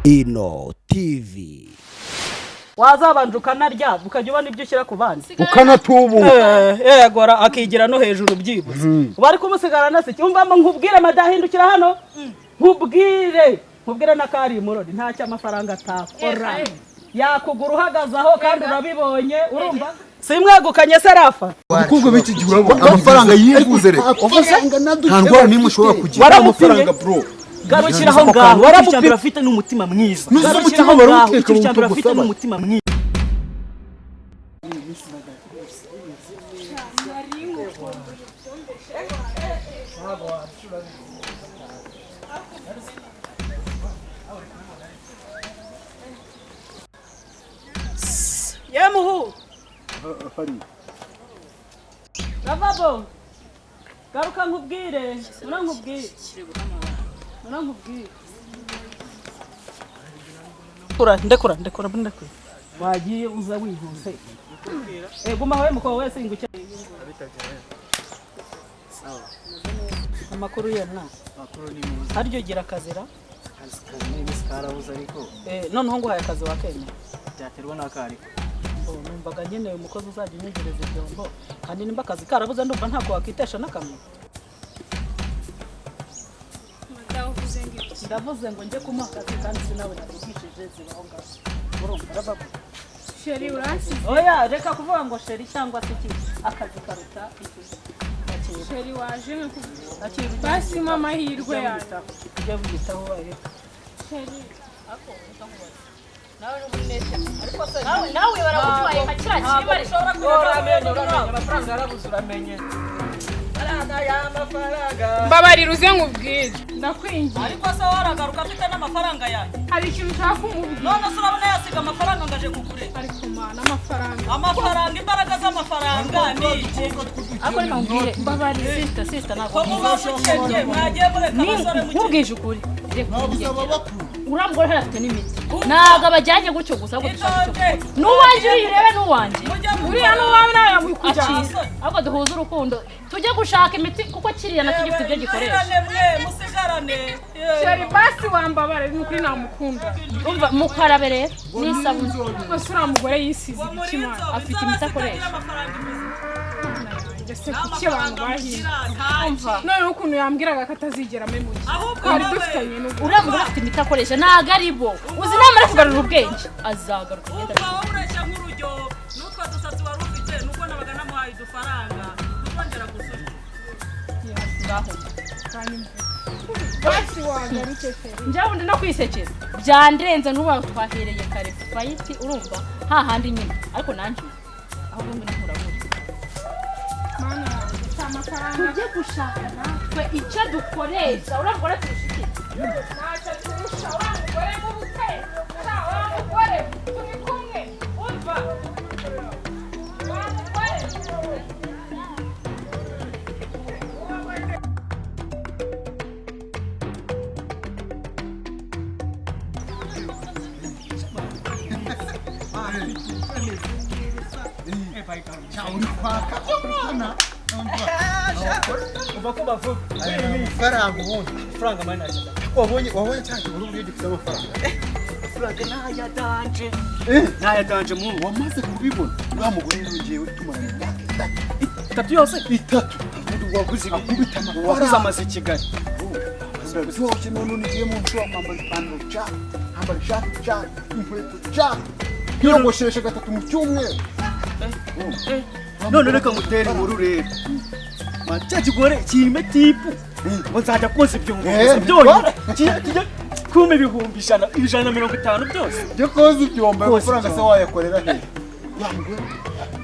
INO TV. Wazabanje ukanarya ukajya ubona ibyo ushyira ku bandi ukanatubu yegora akigira no hejuru byibuze bari kumusigarana se cyumvamo nkubwire madahindukira hano nkubwire nakari murodi nta cy'amafaranga atakora yakugura uhagaze aho kandi urabibonye urumva simwegukanye serafa kuko biki gihe urabona amafaranga yivuze re nta ndwara nimwe ushobora kugira amafaranga bro garukiraho ngaho waramupira afite n'umutima mwiza garukiraho ngaho icyo afite n'umutima mwiza Yamuhu Ravabo garuka nkubwire nkubwire ndekura wagiye uza wihuse guma hoye muko wese inguke sawa amakuru ya nta makuru ni muzi haryo gira kazira karabuza ariko noneho ngo haya kazi wakenya byaterwa nakari numvaga nyene umukozi uzajya unyegereza ibyombo kandi nimba akazi karabuze ndumva ntako wakitesha nakamwe ndavuze ngo njye kumuha kandi sinawe nakigishije zibaho ngaho urumva rababo sheri urasi oya reka kuvuga ngo sheri cyangwa se iki akazi karuta iki sheri waje akiri basi mama hirwe yaje ujya bwitaho wahe sheri ako utakubaza nawe n'umunete ariko se nawe baragutwaye nka kira kiri bari shobora kugira amafaranga yarabuzuramenye Mbabari ruze nkubwire ndakwingiye ariko se waragaruka afite n'amafaranga yanjye hari ikintu ushaka kumubwira none se urabona yasiga amafaranga ngaje kugure ariko mana amafaranga imbaraga z'amafaranga ni iki ako ni mbwire mbabari sister nako mwagiye mureka abasore mu nkubwije ukuri urambwira harafite n'imiti naga bajyanye gutyo gusa n'uwanje urebe n'uwanje uriya n'uwawe nawe yamukujyana ahubwo duhuza urukundo tujye gushaka imiti kuko kiriya nacyo gifite ibyo gikoresha musigarane sheri basi wambabare n'ukuri namukunda umva mukarabe rero n'isabune rwose uriya mugore yisize ikimana afite imiti akoresha ndetse kuki abantu bahiye none ukuntu yambwiraga ko atazigera amemuye twari dufitanye n'ubwo uriya mugore afite imiti akoresha ntabwo ari bo uzi namara kugarura ubwenge azagaruka ureshya nk'urujyo n'utwo dusatsi wari ufite nuko nabaga namuhaye udufaranga ntuzongera gusura basi wagarutse sheri njyewe undi no kwisekera byandenze n'ubu twahereye kare fayiti urumva hahandi nyine ariko nanjye aho bombi nkurabura tujye gushaka natwe icyo dukoresha urabona turushike ntacyo turusha wa mugore mu buteka wa mugore turi kumwe umva wa mugore Franga mana cyane wabonye cyane urubuga gifite amafaranga nayadanje mu wamaze kubibona uriya mugore ngiyewe tumaranye itatu yose itatu waguze akubita amafaranga amaze i Kigali wowe none nigiye mu nzu kwambara ipantaro kwambara ishati inkweto yiyogosheshe gatatu mu cyumweru none reka ngutere inkuru rero cya kigore kime tipu nzajya konsa ibyombo kijya kuma ibihumbi 150 byose byo koza ibyombo amafaranga se wayakorera he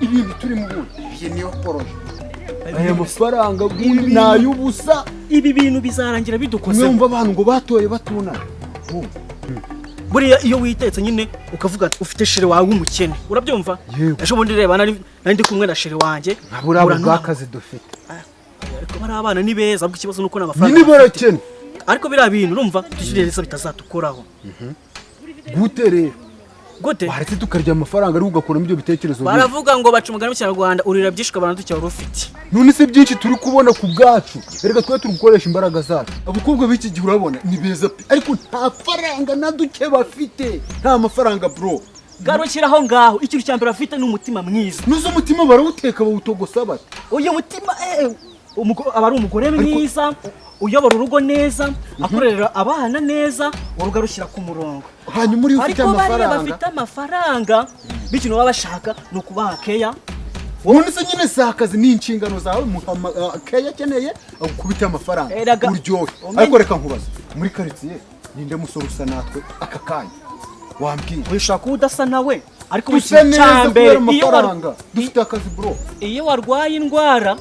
ibintu turi mu bundi iyi niyo poroje aya mafaranga nayubusa ibi bintu bizarangira bidukoze numva abantu ngo batoye batuna buriya iyo witetse nyine ukavuga ati ufite shire wawe umukene urabyumva ejo bundi reba nari ndi kumwe na shire wanjye nabura bwakazi dufite ariko bari abana ni beza bwo ikibazo nuko n'amafaranga ni barakene ariko bira bintu urumva dushyirereza bitazatukoraho gute rero gute baretse tukarya amafaranga ari ugakuramo ibyo bitekerezo baravuga ngo baca umugani mu Kinyarwanda urira byinshi ukabana ducyara ufite none se byinshi turi kubona ku bwacu reka twe turi gukoresha imbaraga zacu abakobwa b'iki gihe urabona ni beza pe ariko nta faranga na duke bafite nta mafaranga bro garukiraho ngaho ikintu cya mbere afite n'umutima mwiza nuzo umutima barawuteka bawutogosa bate uyu mutima aba ari umugore mwiza uyobora urugo neza akorera abana neza urugo rushyira ku murongo hanyuma uri ufite amafaranga ariko bafite amafaranga bityo baba bashaka no kubaha keya none se nyine si akazi ni inshingano zawe keya akeneye agukubita amafaranga uryohe ariko reka nkubaze muri karitsiye ninde musore usa natwe aka kanya wambwira wishaka kuba udasa nawe ariko usa neza kubera amafaranga dufite akazi bro iyo warwaye indwara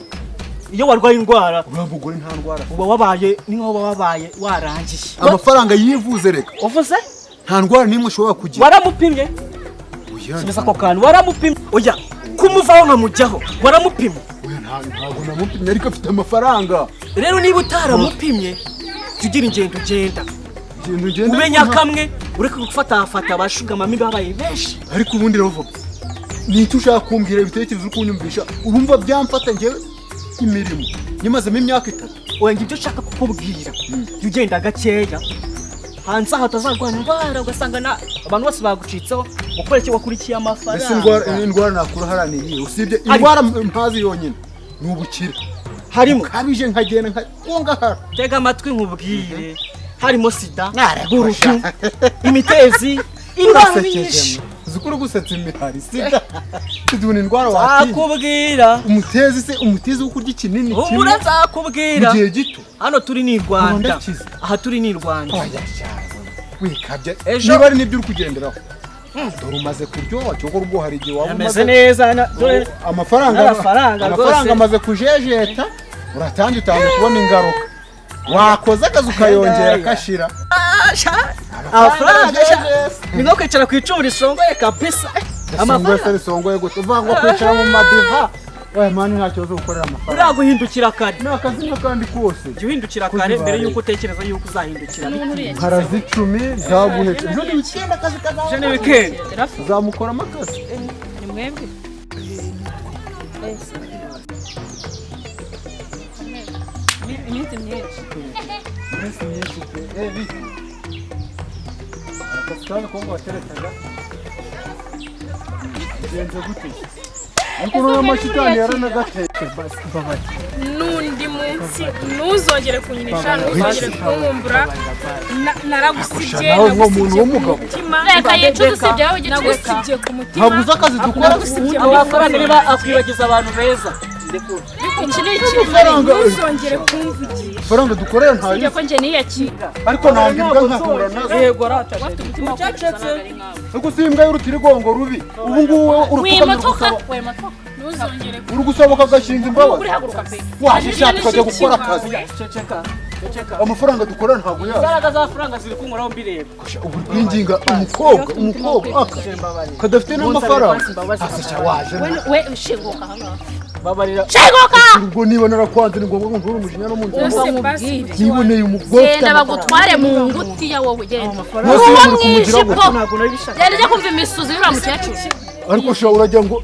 uriya mugore nta ndwara uba wabaye ni nkaho wabaye warangiye amafaranga yivuze reka uvuze nta ndwara n'imwe ushobora kugira waramupimye simeza ako kantu waramupimye oya kumuvaho nkamujyaho waramupimye ntabwo namupimye ariko afite amafaranga rero niba utaramupimye jya ugira ingendo ugenda umenya kamwe ureka gufatafata abashugamami babaye benshi ariko ubundi rero ni icyo ushaka kumbwira ibitekerezo uri kunyumvisha urumva byamfata njyewe imirimo nyimazemo imyaka 3 wenge ibyo ushaka kukubwira jya ugenda gakeya hanze aho utazarwanya indwara ugasanga abantu bose bagucitseho ukoreke wakurikiye amafaranga ese indwara nakura haraniye usibye indwara mpazi yonyine ni ubukire harimo kabije nkagenda nkongahara tega amatwi nkubwire harimo sida gurutu imitezi indwara nyinshi zikuru gusetsa imihari sida tuduna indwara wati akubwira umutezi wo kurya ikinini kimwe urazakubwira igihe gito hano turi ni Rwanda aha turi ni Rwanda wikabye niba ari nibyo uri kugenderaho dore umaze kuryoha cyoko rwo hari igihe waba umaze neza dore amafaranga amaze kujejeta uratangiye kubona ingaruka wakoze akazi ukayongera kashira amafaranga ni nko kwicara ku icumu risongoye kabisa amafaranga risongoye gute uvanga kwicara mu madiva oya mani nta kibazo gukorera amafaranga uraguhindukira kare ni akazi n'akandi kose jya uhindukira kare mbere y'uko utekereza y'uko uzahindukira harazi 10 zaguhetse ejo ni weekend akazi ejo ni weekend uzamukoramo akazi ni mwebwe iminsi myinshi akasitani kongo wateretaga bigenze gute ariko noneho amashitani yaranagateke n'undi munsi ntuzongere kunyinisha ntuzongere kunkumbura naragusibye reka yicuza usibye wowe nagusibye ku mutima ntabwo uzi akazi dukora amafaranga niba akwibagiza abantu beza iki ni ikintu ntuzongere kumvugira faranga dukorera ntayo usibye ko njye niyakira ariko ntabwo imbwa nkahura nazo yego rataje ariko si imbwa y'urutirigongo rubi ubu ngubu uri gusohoka agashinga imbabazi waje ushaka ukajya gukora akazi amafaranga dukorera ntabwo yaje imbaraga z'amafaranga ziri kunkoraho mbireba ubu rwinginga umukobwa kadafite n'amafaranga asasha waje we shinguka hano babarira shinguka ubwo niba narakwanze ni ngombwa ngo umujinya no mu nzu niboneye umugore genda bagutware mu ngutiya wowe genda uwo mwijipo genda ujya kumva imisuzi y'uriya mukecuru ariko sha urajya ngo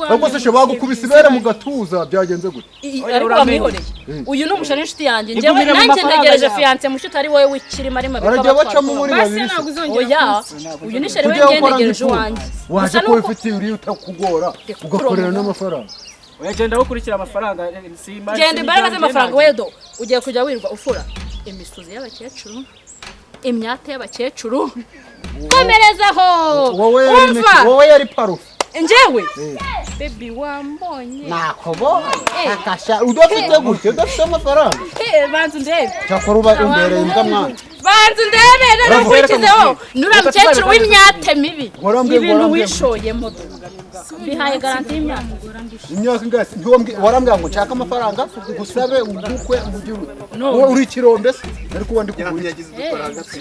ahubwo se bagukubise ibere mu gatuza byagenze gute ariko bamwihoreye uyu ni umushana w'inshuti yanjye njyewe nanjye ntegereje fiance mushuti ari wowe wikirima ari mabika arajya bacamo muri babiri oya uyu ni sheri we ngenegereje uwanjye waje ko ufite uri utakugora ugakorera n'amafaranga uyagenda gukurikira amafaranga genda imbaraga z'amafaranga wedo ugiye kujya wirwa ufura imisuzi y'abakecuru imyate y'abakecuru komerezaho wowe yari parufe njyewe baby wambonye nakobonye akasha udafite gute udafite amafaranga banza ndebe cyakora uba imbere imbwa mwana banza ndebe narakukizeho nura mukecuru w'imyate mibi ibintu wishoyemo bihaye garanti y'imyaka ingasi warambwira ngo nshaka amafaranga gusabe ubukwe umugiru uri kirombe se ariko uba ndi kuguye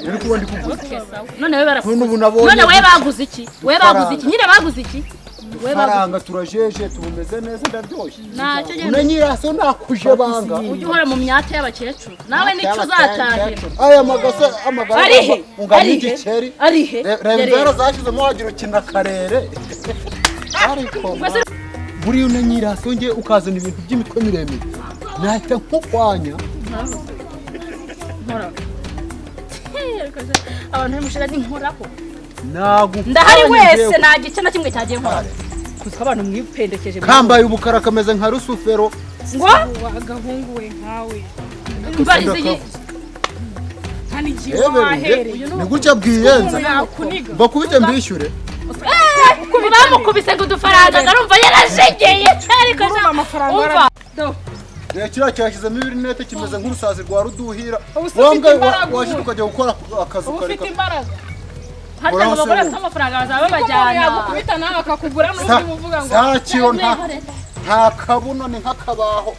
ariko uba ndi kuguye none we barafuze none we baguze iki nyine baguze iki faranga turajeje tubumeze neza ndaryoshye ntacyo genda unanyiraso nakuje banga ujye uhora mu myate y'abakecuru nawe nicyo uzatahira aya magasa amagara arihe ungana igikeri arihe rero zashyizemo wagira ukina karere ariko buri unanyiraso nge ukazana ibintu by'imitwe miremire nahita nkukwanya nkora abantu bamushira n'inkoraho nagufanye ndahari wese nta gice na kimwe cyagiye nkora kuko abantu mwipendekeje kambaye ubukara kameze nka rusufero ngo agahungu we nkawe mbarize ye kandi igihe wahereye ni gutya bwiyenza yakuniga bakubite mbishyure bamukubise ngo udufaranga ndarumva yarashegeye ariko amafaranga kiriya cyashyizemo ibirinete kimeze nk'urusazi rwa ruduhira ufite imbaraga washyize ukajya gukora akazi ufite imbaraga harya ngo bagore bafite amafaranga bazaba babajyana yagukubita nawe akakugura n'undi muvuga ngo nta kiro nta kabuno ni nk'akabaho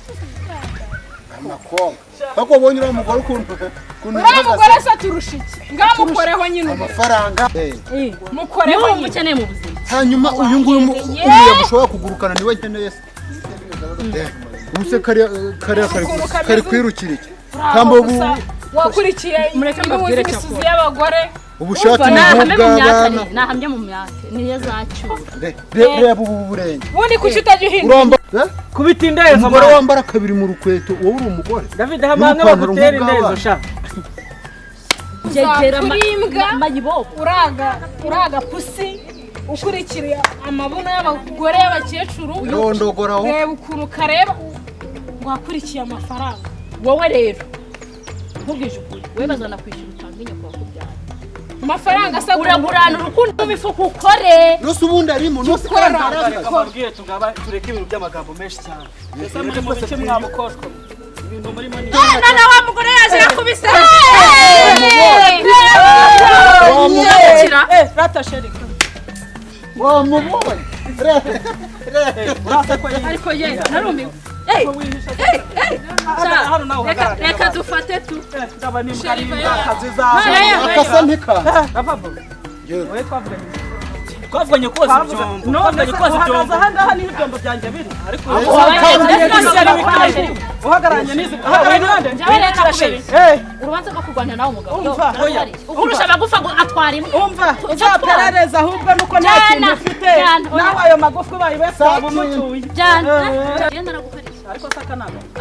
amakobwa ariko ubonye uriya mugore ukuntu uriya mugore se aturusha iki ngamukoreho nyine amafaranga mukoreho niwe umukeneye mu buzima hanyuma uyu nguyu umuyaga ushobora kugurukana niwe nkeneye se ubuse kari kwirukira iki kamba ubu wakurikiye n'ubuzi imisuzi y'abagore ubushati bw'abana nahamye mu myate niyo zacyura reba ubu burenge ubundi kuki utajya uhindura kubita indeza umugore wambara kabiri mu rukweto wowe uri umugore David hamanga bagutera indeza sha yegera imbwa mayibobo uraga pusi ukurikira amabuno y'abagore y'abakecuru yondogoraho reba ukuntu kareba wakurikiye amafaranga wowe rero nkubwije ukuri wowe bazana kwishyura utanga inyoko wakubyara amafaranga asa uragurana urukundo mu mifuka ukore nose ubundi arimo nose ababwiye tugaba tureke ibintu by'amagambo menshi cyane ese muri mu bice mwamukoshwa ibintu murimo ni na wa mugore yaje yakubise rata sherika wamubonye ariko ye narumiwe reka dufate tu akasa ntika twavuganye koza ibyombo twavuganye koza ibyombo aha ngaha niho ibyombo byanjye biri ariko uhagararanye n'izi urubanza rwo kurwanya nawe umugabo ukurusha amagufa ngo atwara imwe umva uzaperereza ahubwo nuko nta kintu ufite nawe ayo magufwa ubaye wesaba umutuye ariko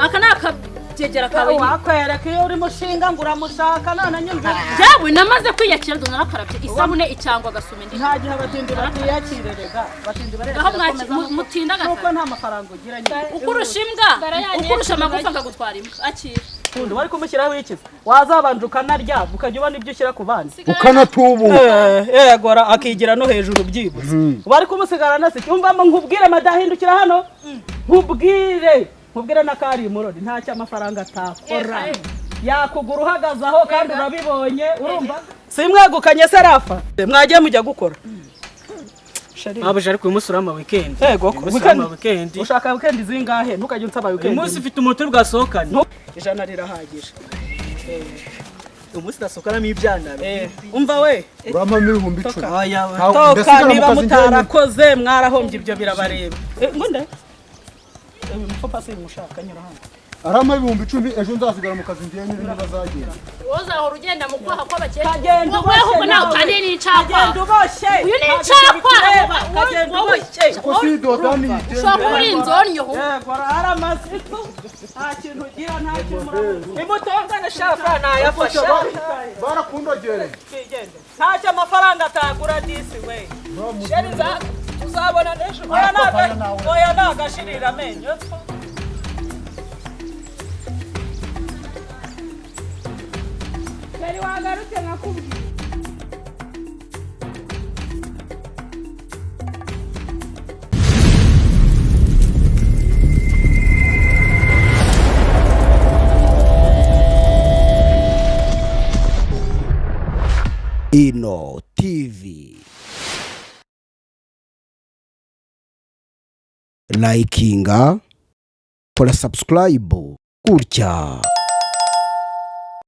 aka ni akabyegera kawe wakwereka iyo uri mushinga ngo uramushaka none nyumvira yawe namaze kwiyakira ndo narakarabye isabune icyangwa agasuma indi nta gihe abatindi batiyakirerega batindi barera mutinda nuko nta mafaranga ugira nyine ukurusha imbwa ukurusha amagufa akagutwara imbwa akira undi wari kumushyiraho iki wazabanje ukanarya ukajya ubona ibyo ushyira ku bandi ukanatubu yegora akigira no hejuru byibuze bari kumusigarana se cyumvamo nkubwire madahindukira hano nkubwire n'akari murori nta cy'amafaranga atakora yakugura uhagaze aho kandi urabibonye urumva simwegukanye se rafa mwagiye mujya gukora abuje ariko uyu munsi urama weekend yego weekend ushaka weekend zingahe ntukajye unsaba weekend uyu munsi ufite umuntu bwasohokanye ijana rirahagije umunsi nasohokanamo ibyana umva we uramamo ibihumbi 10 toka niba mutarakoze mwarahombye ibyo birabareba ngonde mupapa se mushaka nyura hano arama ibihumbi 10 ejo nzasigara mu kazi ndiye n'ibindi bazagera wozahora ugenda mu kwaha kw'abakecuru kagenda wowe ahubwo nawe kandi ni icakwa kagenda uboshye uyu ni icakwa kagenda uboshye ko si dodani ushobora kuba uri inzonyo yego aramasitu nta kintu ugira nta kintu murabuze imutongane shafa nayafasha barakundogere ntacyo amafaranga atagura disi we sheri uzabona n'ejo oya nagashirira amenyo Kari wagarutse nkakubwira INO TV. Likinga, kora subscribe, gutya.